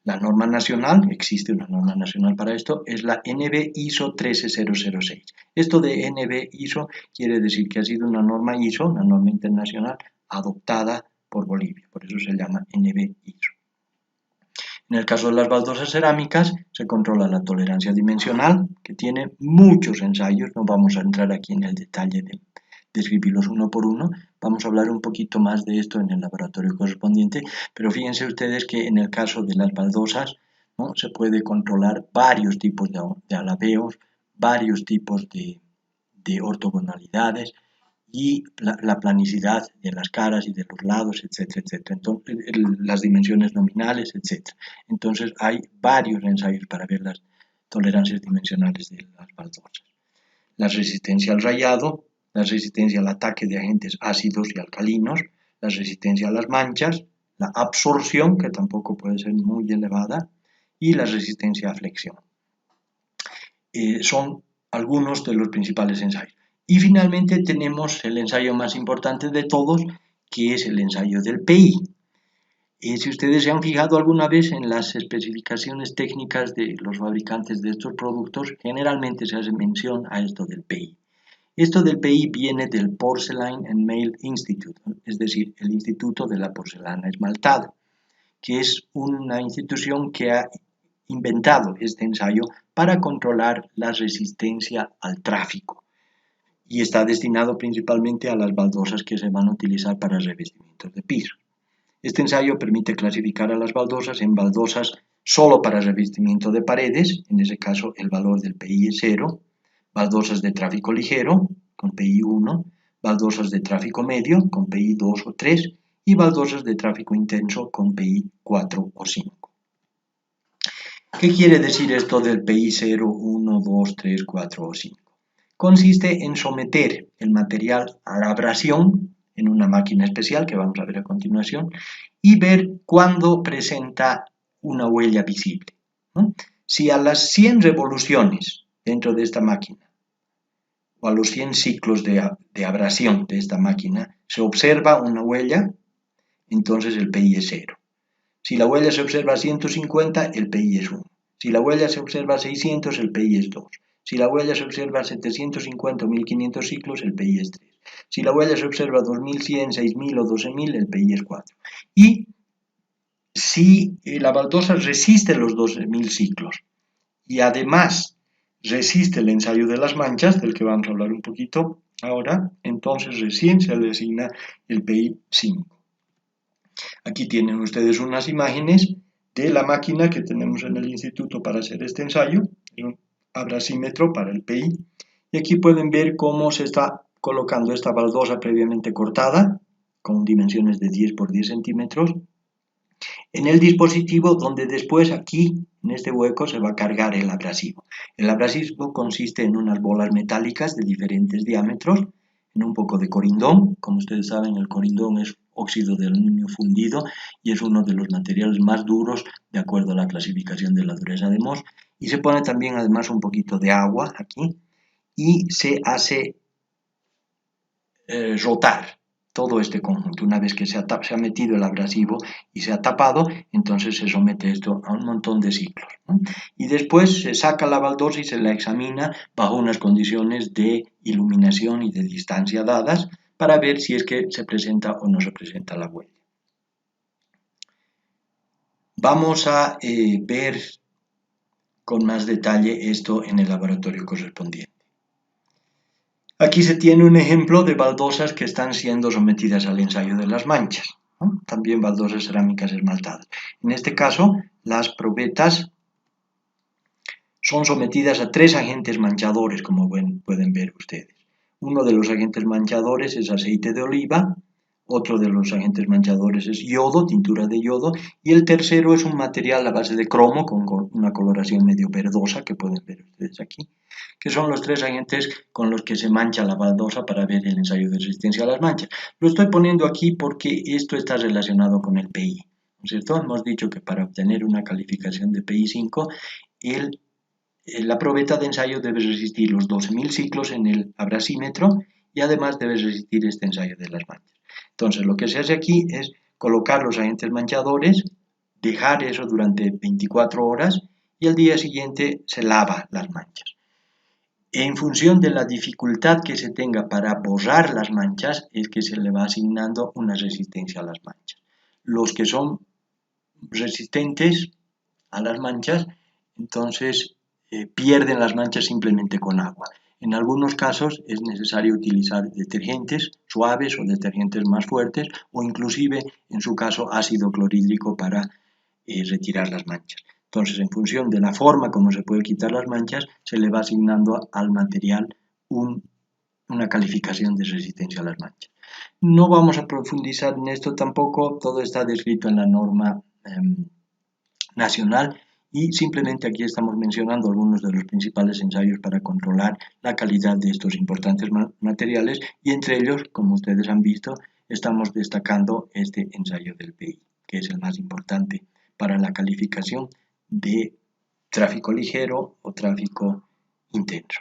La norma nacional, existe una norma nacional para esto, es la NB ISO 13006. Esto de NB ISO quiere decir que ha sido una norma ISO, una norma internacional, adoptada por Bolivia, por eso se llama NB ISO. En el caso de las baldosas cerámicas, se controla la tolerancia dimensional, que tiene muchos ensayos, no vamos a entrar aquí en el detalle de describirlos uno por uno, vamos a hablar un poquito más de esto en el laboratorio correspondiente, pero fíjense ustedes que en el caso de las baldosas, ¿no?, se puede controlar varios tipos de alabeos, varios tipos de ortogonalidades y la planicidad de las caras y de los lados, etcétera, etcétera. Entonces, las dimensiones nominales, etcétera. Entonces hay varios ensayos para ver las tolerancias dimensionales de las baldosas. La resistencia al rayado, la resistencia al ataque de agentes ácidos y alcalinos, la resistencia a las manchas, la absorción, que tampoco puede ser muy elevada, y la resistencia a flexión. Son algunos de los principales ensayos. Y finalmente tenemos el ensayo más importante de todos, que es el ensayo del PI. Si ustedes se han fijado alguna vez en las especificaciones técnicas de los fabricantes de estos productos, generalmente se hace mención a esto del PI. Esto del PI viene del Porcelain and Mail Institute, es decir, el Instituto de la Porcelana Esmaltada, que es una institución que ha inventado este ensayo para controlar la resistencia al tráfico y está destinado principalmente a las baldosas que se van a utilizar para revestimientos de piso. Este ensayo permite clasificar a las baldosas en baldosas solo para revestimiento de paredes, en ese caso el valor del PI es 0, baldosas de tráfico ligero, con PI 1, baldosas de tráfico medio, con PI 2 o 3, y baldosas de tráfico intenso, con PI 4 o 5. ¿Qué quiere decir esto del PI 0, 1, 2, 3, 4 o 5? Consiste en someter el material a la abrasión en una máquina especial que vamos a ver a continuación y ver cuándo presenta una huella visible, ¿no? Si a las 100 revoluciones dentro de esta máquina o a los 100 ciclos de abrasión de esta máquina se observa una huella, entonces el PI es 0. Si la huella se observa a 150, el PI es 1. Si la huella se observa a 600, el PI es 2. Si la huella se observa a 750 o 1500 ciclos, el PI es 3. Si la huella se observa a 2100, 6000 o 12000, el PI es 4. Y si la baldosa resiste los 12000 ciclos y además resiste el ensayo de las manchas, del que vamos a hablar un poquito ahora, entonces recién se le asigna el PI 5. Aquí tienen ustedes unas imágenes de la máquina que tenemos en el instituto para hacer este ensayo, un abrasímetro para el PI, y aquí pueden ver cómo se está colocando esta baldosa previamente cortada, con dimensiones de 10 por 10 centímetros, en el dispositivo donde después aquí, en este hueco, se va a cargar el abrasivo. El abrasivo consiste en unas bolas metálicas de diferentes diámetros, en un poco de corindón. Como ustedes saben, el corindón es óxido de aluminio fundido y es uno de los materiales más duros de acuerdo a la clasificación de la dureza de Mohs. Y se pone también además un poquito de agua aquí y se hace rotar todo este conjunto. Una vez que se ha metido el abrasivo y se ha tapado, entonces se somete esto a un montón de ciclos, ¿no? Y después se saca la baldosa y se la examina bajo unas condiciones de iluminación y de distancia dadas para ver si es que se presenta o no se presenta la huella. Vamos a ver con más detalle esto en el laboratorio correspondiente. Aquí se tiene un ejemplo de baldosas que están siendo sometidas al ensayo de las manchas, ¿no? También baldosas cerámicas esmaltadas. En este caso, las probetas son sometidas a 3 agentes manchadores, como pueden ver ustedes. Uno de los agentes manchadores es aceite de oliva, otro de los agentes manchadores es yodo, tintura de yodo, y el tercero es un material a base de cromo con una coloración medio verdosa, que pueden ver ustedes aquí, que son los 3 agentes con los que se mancha la baldosa para ver el ensayo de resistencia a las manchas. Lo estoy poniendo aquí porque esto está relacionado con el PI, ¿no es cierto? Hemos dicho que para obtener una calificación de PI 5, la probeta de ensayo debe resistir los 12.000 ciclos en el abrasímetro y además debe resistir este ensayo de las manchas. Entonces, lo que se hace aquí es colocar los agentes manchadores, dejar eso durante 24 horas y al día siguiente se lava las manchas. En función de la dificultad que se tenga para borrar las manchas, es que se le va asignando una resistencia a las manchas. Los que son resistentes a las manchas, entonces pierden las manchas simplemente con agua. En algunos casos es necesario utilizar detergentes suaves o detergentes más fuertes o inclusive, en su caso, ácido clorhídrico para retirar las manchas. Entonces, en función de la forma como se puede quitar las manchas, se le va asignando al material una calificación de resistencia a las manchas. No vamos a profundizar en esto tampoco, todo está descrito en la norma nacional y simplemente aquí estamos mencionando algunos de los principales ensayos para controlar la calidad de estos importantes materiales y entre ellos, como ustedes han visto, estamos destacando este ensayo del PI, que es el más importante para la calificación de tráfico ligero o tráfico intenso.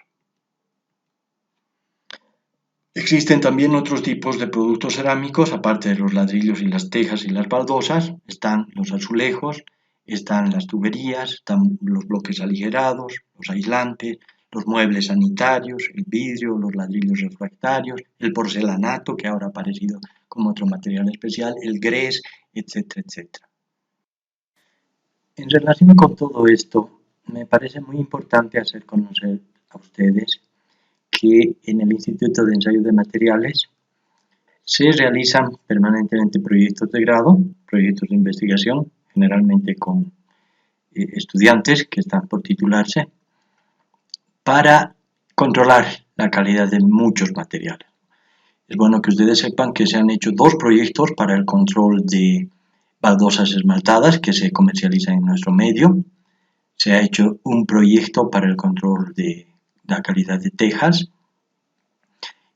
Existen también otros tipos de productos cerámicos, aparte de los ladrillos y las tejas y las baldosas, están los azulejos, están las tuberías, están los bloques aligerados, los aislantes, los muebles sanitarios, el vidrio, los ladrillos refractarios, el porcelanato, que ahora ha aparecido como otro material especial, el grés, etcétera, etcétera. En relación con todo esto, me parece muy importante hacer conocer a ustedes que en el Instituto de Ensayo de Materiales se realizan permanentemente proyectos de grado, proyectos de investigación, generalmente con estudiantes que están por titularse, para controlar la calidad de muchos materiales. Es bueno que ustedes sepan que se han hecho 2 proyectos para el control de baldosas esmaltadas que se comercializan en nuestro medio. Se ha hecho un proyecto para el control de la calidad de tejas.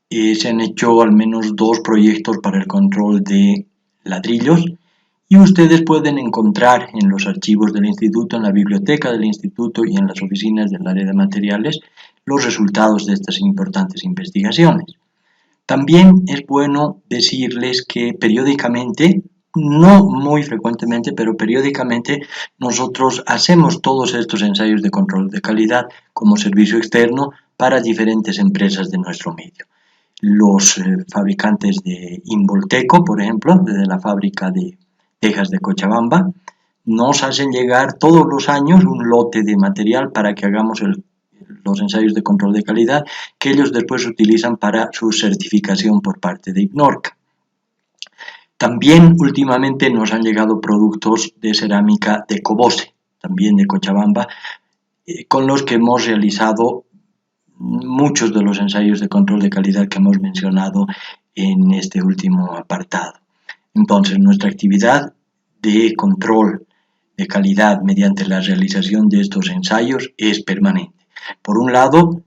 Se han hecho al menos 2 proyectos para el control de ladrillos y ustedes pueden encontrar en los archivos del instituto, en la biblioteca del instituto y en las oficinas del área de materiales los resultados de estas importantes investigaciones. También es bueno decirles que periódicamente, no muy frecuentemente, pero periódicamente nosotros hacemos todos estos ensayos de control de calidad como servicio externo para diferentes empresas de nuestro medio. Los fabricantes de Involteco, por ejemplo, desde la fábrica de tejas de Cochabamba, nos hacen llegar todos los años un lote de material para que hagamos los ensayos de control de calidad que ellos después utilizan para su certificación por parte de IPNORCA. También últimamente nos han llegado productos de cerámica de Cobose, también de Cochabamba, con los que hemos realizado muchos de los ensayos de control de calidad que hemos mencionado en este último apartado. Entonces, nuestra actividad de control de calidad mediante la realización de estos ensayos es permanente. Por un lado,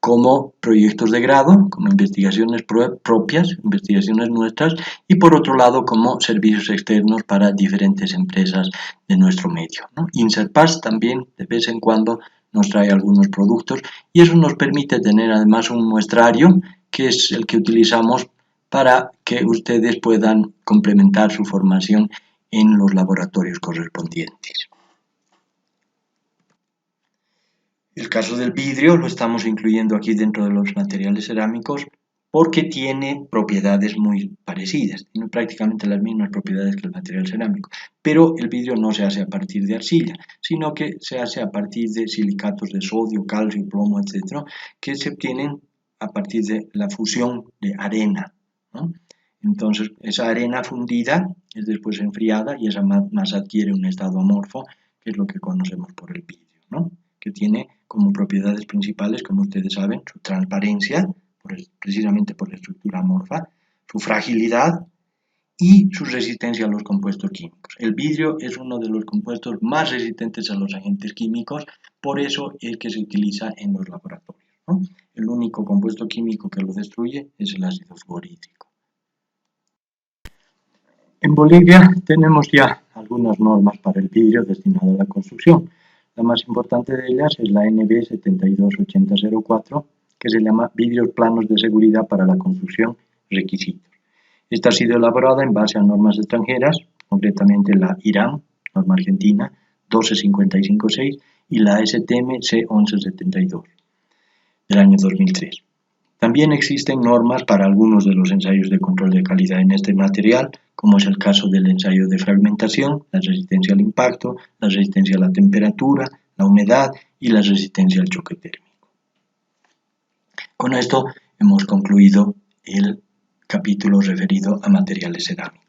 como proyectos de grado, como investigaciones propias, investigaciones nuestras, y por otro lado como servicios externos para diferentes empresas de nuestro medio, ¿no? Inserpass también de vez en cuando nos trae algunos productos y eso nos permite tener además un muestrario que es el que utilizamos para que ustedes puedan complementar su formación en los laboratorios correspondientes. El caso del vidrio lo estamos incluyendo aquí dentro de los materiales cerámicos porque tiene propiedades muy parecidas, tiene prácticamente las mismas propiedades que el material cerámico, pero el vidrio no se hace a partir de arcilla, sino que se hace a partir de silicatos de sodio, calcio, plomo, etc., que se obtienen a partir de la fusión de arena, ¿no? Entonces, esa arena fundida es después enfriada y esa masa adquiere un estado amorfo, que es lo que conocemos por el vidrio, ¿no? Que tiene como propiedades principales, como ustedes saben, su transparencia, precisamente por la estructura amorfa, su fragilidad y su resistencia a los compuestos químicos. El vidrio es uno de los compuestos más resistentes a los agentes químicos, por eso es que se utiliza en los laboratorios, ¿no? El único compuesto químico que lo destruye es el ácido fluorhídrico. En Bolivia tenemos ya algunas normas para el vidrio destinado a la construcción. La más importante de ellas es la NB 728004, que se llama Vidrios Planos de Seguridad para la Construcción Requisitos. Esta ha sido elaborada en base a normas extranjeras, concretamente la IRAM, norma argentina, 12556, y la STM C1172, del año 2003. También existen normas para algunos de los ensayos de control de calidad en este material, como es el caso del ensayo de fragmentación, la resistencia al impacto, la resistencia a la temperatura, la humedad y la resistencia al choque térmico. Con esto hemos concluido el capítulo referido a materiales cerámicos.